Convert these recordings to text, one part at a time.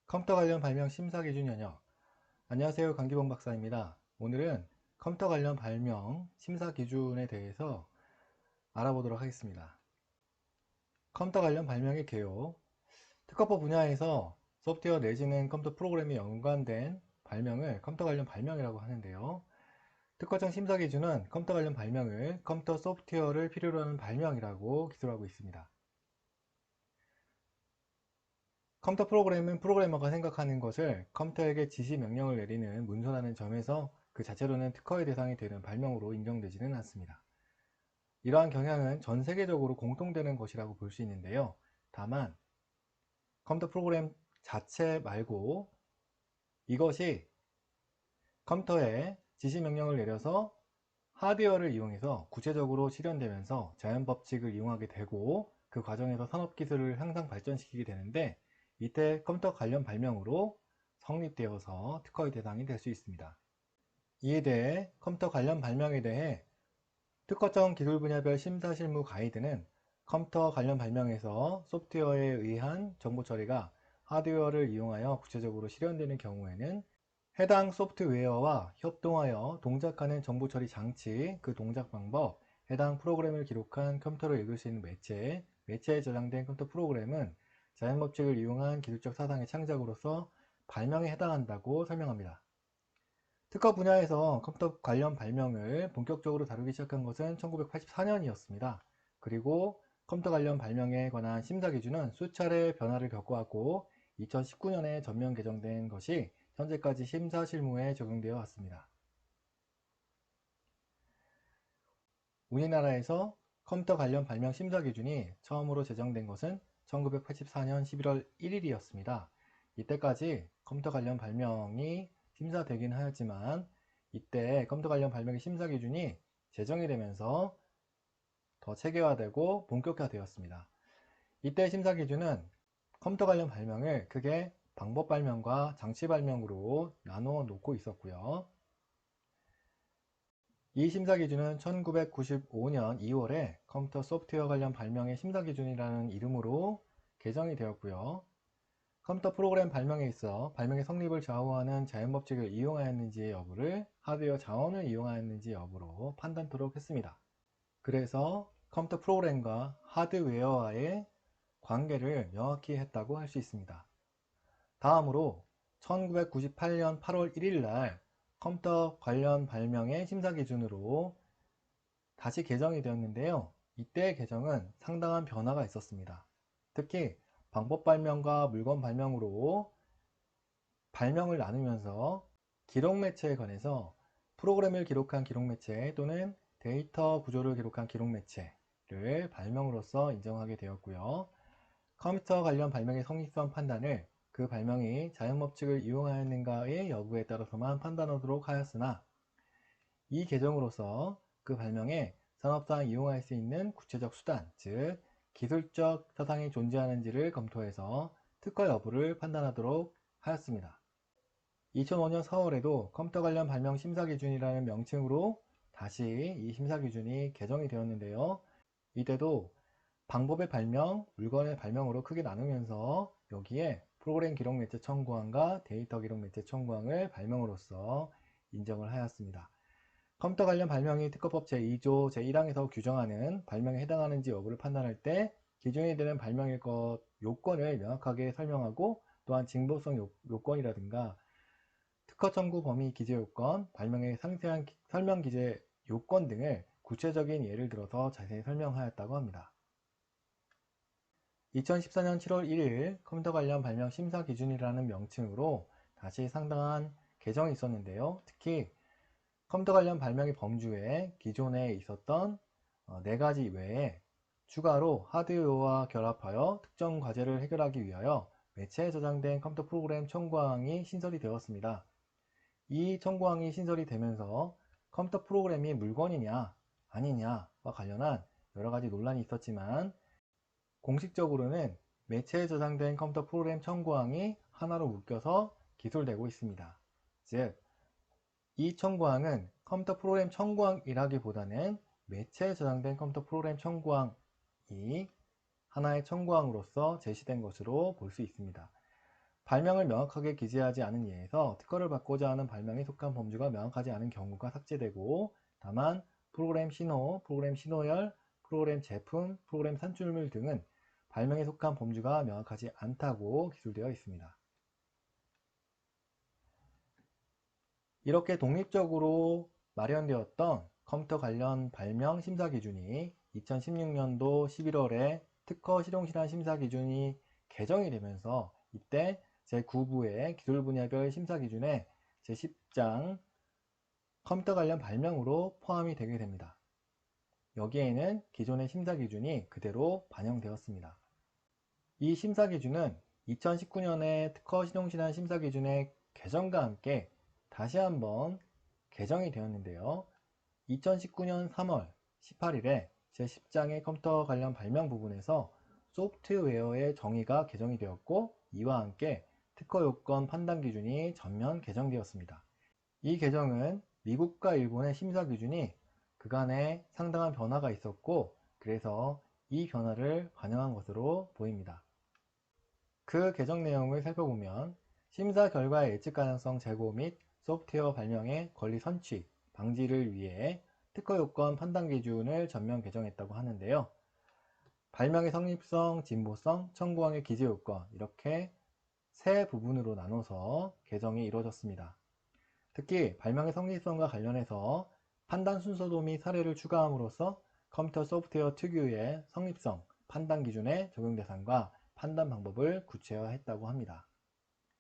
컴퓨터 관련 발명 심사 기준 현역. 안녕하세요, 강기범 박사입니다. 오늘은 컴퓨터 관련 발명 심사 기준에 대해서 알아보도록 하겠습니다. 컴퓨터 관련 발명의 개요. 특허법 분야에서 소프트웨어 내지는 컴퓨터 프로그램에 연관된 발명을 컴퓨터 관련 발명이라고 하는데요. 특허청 심사 기준은 컴퓨터 관련 발명을 컴퓨터 소프트웨어를 필요로 하는 발명이라고 기술하고 있습니다. 컴퓨터 프로그램은 프로그래머가 생각하는 것을 컴퓨터에게 지시 명령을 내리는 문서라는 점에서 그 자체로는 특허의 대상이 되는 발명으로 인정되지는 않습니다. 이러한 경향은 전 세계적으로 공통되는 것이라고 볼 수 있는데요. 다만 컴퓨터 프로그램 자체 말고 이것이 컴퓨터에 지시 명령을 내려서 하드웨어를 이용해서 구체적으로 실현되면서 자연 법칙을 이용하게 되고 그 과정에서 산업기술을 향상 발전시키게 되는데 이때 컴퓨터 관련 발명으로 성립되어서 특허의 대상이 될 수 있습니다. 이에 대해 컴퓨터 관련 발명에 대해 특허청 기술 분야별 심사 실무 가이드는 컴퓨터 관련 발명에서 소프트웨어에 의한 정보 처리가 하드웨어를 이용하여 구체적으로 실현되는 경우에는 해당 소프트웨어와 협동하여 동작하는 정보 처리 장치, 그 동작 방법, 해당 프로그램을 기록한 컴퓨터를 읽을 수 있는 매체, 매체에 저장된 컴퓨터 프로그램은 자연 법칙을 이용한 기술적 사상의 창작으로서 발명에 해당한다고 설명합니다. 특허 분야에서 컴퓨터 관련 발명을 본격적으로 다루기 시작한 것은 1984년이었습니다. 그리고 컴퓨터 관련 발명에 관한 심사 기준은 수차례 변화를 겪어왔고 2019년에 전면 개정된 것이 현재까지 심사 실무에 적용되어 왔습니다. 우리나라에서 컴퓨터 관련 발명 심사 기준이 처음으로 제정된 것은 1984년 11월 1일이었습니다. 이때까지 컴퓨터 관련 발명이 심사되긴 하였지만 이때 컴퓨터 관련 발명의 심사 기준이 제정이 되면서 더 체계화되고 본격화되었습니다. 이때 심사 기준은 컴퓨터 관련 발명을 크게 방법 발명과 장치 발명으로 나누어 놓고 있었고요. 이 심사 기준은 1995년 2월에 컴퓨터 소프트웨어 관련 발명의 심사 기준이라는 이름으로 개정이 되었고요. 컴퓨터 프로그램 발명에 있어 발명의 성립을 좌우하는 자연 법칙을 이용하였는지의 여부를 하드웨어 자원을 이용하였는지 여부로 판단토록 했습니다. 그래서 컴퓨터 프로그램과 하드웨어와의 관계를 명확히 했다고 할 수 있습니다. 다음으로 1998년 8월 1일 날 컴퓨터 관련 발명의 심사 기준으로 다시 개정이 되었는데요. 이때 개정은 상당한 변화가 있었습니다. 특히 방법 발명과 물건 발명으로 발명을 나누면서 기록 매체에 관해서 프로그램을 기록한 기록 매체 또는 데이터 구조를 기록한 기록 매체를 발명으로서 인정하게 되었고요. 컴퓨터 관련 발명의 성립성 판단을 그 발명이 자연법칙을 이용하였는가의 여부에 따라서만 판단하도록 하였으나 이 개정으로서 그 발명에 산업상 이용할 수 있는 구체적 수단, 즉 기술적 사상이 존재하는지를 검토해서 특허 여부를 판단하도록 하였습니다. 2005년 4월에도 컴퓨터 관련 발명 심사 기준이라는 명칭으로 다시 이 심사 기준이 개정이 되었는데요. 이때도 방법의 발명, 물건의 발명으로 크게 나누면서 여기에 프로그램 기록 매체 청구항과 데이터 기록 매체 청구항을 발명으로서 인정을 하였습니다. 컴퓨터 관련 발명이 특허법 제2조 제1항에서 규정하는 발명에 해당하는지 여부를 판단할 때 기준이 되는 발명일 것 요건을 명확하게 설명하고 또한 징벌성 요건이라든가 특허 청구 범위 기재 요건, 발명의 상세한 설명 기재 요건 등을 구체적인 예를 들어서 자세히 설명하였다고 합니다. 2014년 7월 1일 컴퓨터 관련 발명 심사 기준이라는 명칭으로 다시 상당한 개정이 있었는데요. 특히 컴퓨터 관련 발명의 범주에 기존에 있었던 4가지 외에 추가로 하드웨어와 결합하여 특정 과제를 해결하기 위하여 매체에 저장된 컴퓨터 프로그램 청구항이 신설이 되었습니다. 이 청구항이 신설이 되면서 컴퓨터 프로그램이 물건이냐 아니냐와 관련한 여러가지 논란이 있었지만 공식적으로는 매체에 저장된 컴퓨터 프로그램 청구항이 하나로 묶여서 기술되고 있습니다. 즉, 이 청구항은 컴퓨터 프로그램 청구항이라기보다는 매체에 저장된 컴퓨터 프로그램 청구항이 하나의 청구항으로서 제시된 것으로 볼 수 있습니다. 발명을 명확하게 기재하지 않은 예에서 특허를 받고자 하는 발명에 속한 범주가 명확하지 않은 경우가 삭제되고, 다만 프로그램 신호, 프로그램 신호열, 프로그램 제품, 프로그램 산출물 등은 발명에 속한 범주가 명확하지 않다고 기술되어 있습니다. 이렇게 독립적으로 마련되었던 컴퓨터 관련 발명 심사 기준이 2016년도 11월에 특허 실용실현 심사 기준이 개정이 되면서, 이때 제9부의 기술 분야별 심사 기준에 제10장 컴퓨터 관련 발명으로 포함이 되게 됩니다. 여기에는 기존의 심사 기준이 그대로 반영되었습니다. 이 심사 기준은 2019년에 특허 실용실현 심사 기준의 개정과 함께 다시 한번 개정이 되었는데요. 2019년 3월 18일에 제10장의 컴퓨터 관련 발명 부분에서 소프트웨어의 정의가 개정이 되었고, 이와 함께 특허 요건 판단 기준이 전면 개정되었습니다. 이 개정은 미국과 일본의 심사 기준이 그간에 상당한 변화가 있었고, 그래서 이 변화를 반영한 것으로 보입니다. 그 개정 내용을 살펴보면, 심사 결과의 예측 가능성 제고 및 소프트웨어 발명의 권리 선취, 방지를 위해 특허 요건 판단 기준을 전면 개정했다고 하는데요. 발명의 성립성, 진보성, 청구항의 기재 요건, 이렇게 세 부분으로 나눠서 개정이 이루어졌습니다. 특히 발명의 성립성과 관련해서 판단 순서도 및 사례를 추가함으로써 컴퓨터 소프트웨어 특유의 성립성, 판단 기준의 적용 대상과 판단 방법을 구체화했다고 합니다.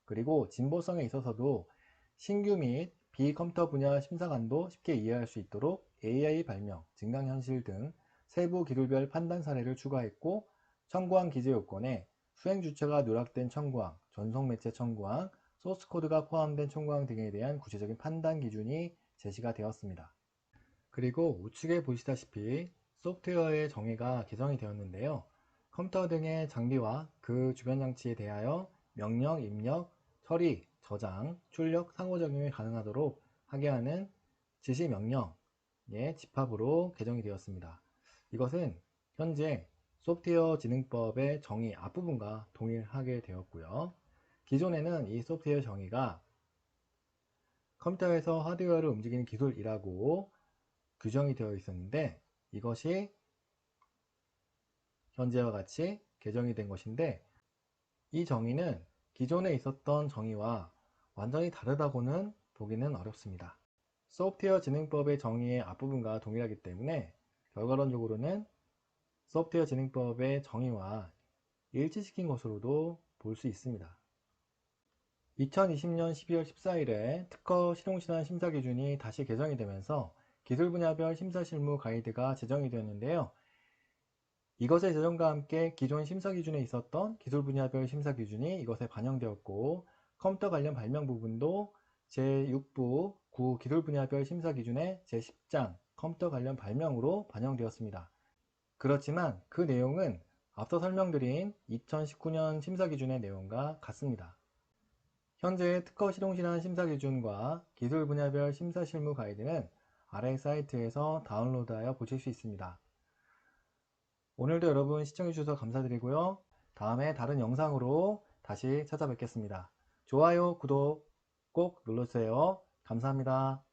그리고 진보성에 있어서도 신규 및 비컴퓨터 분야 심사관도 쉽게 이해할 수 있도록 AI 발명, 증강현실 등 세부 기술별 판단 사례를 추가했고, 청구항 기재 요건에 수행 주체가 누락된 청구항, 전송 매체 청구항, 소스코드가 포함된 청구항 등에 대한 구체적인 판단 기준이 제시가 되었습니다. 그리고 우측에 보시다시피 소프트웨어의 정의가 개정이 되었는데요. 컴퓨터 등의 장비와 그 주변 장치에 대하여 명령, 입력, 처리, 저장, 출력, 상호작용이 가능하도록 하게 하는 지시명령의 집합으로 개정이 되었습니다. 이것은 현재 소프트웨어 진흥법의 정의 앞부분과 동일하게 되었고요. 기존에는 이 소프트웨어 정의가 컴퓨터에서 하드웨어를 움직이는 기술이라고 규정이 되어 있었는데, 이것이 현재와 같이 개정이 된 것인데, 이 정의는 기존에 있었던 정의와 완전히 다르다고는 보기는 어렵습니다. 소프트웨어 진흥법의 정의의 앞부분과 동일하기 때문에 결과론적으로는 소프트웨어 진흥법의 정의와 일치시킨 것으로도 볼 수 있습니다. 2020년 12월 14일에 특허 실용실현 심사 기준이 다시 개정이 되면서 기술 분야별 심사 실무 가이드가 제정이 되었는데요. 이것의 제정과 함께 기존 심사 기준에 있었던 기술 분야별 심사 기준이 이것에 반영되었고, 컴퓨터 관련 발명 부분도 제6부 9 기술 분야별 심사 기준의 제10장 컴퓨터 관련 발명으로 반영되었습니다. 그렇지만 그 내용은 앞서 설명드린 2019년 심사 기준의 내용과 같습니다. 현재 특허 실용실현 심사 기준과 기술 분야별 심사 실무 가이드는 아래 사이트에서 다운로드하여 보실 수 있습니다. 오늘도 여러분 시청해주셔서 감사드리고요. 다음에 다른 영상으로 다시 찾아뵙겠습니다. 좋아요, 구독 꼭 눌러주세요. 감사합니다.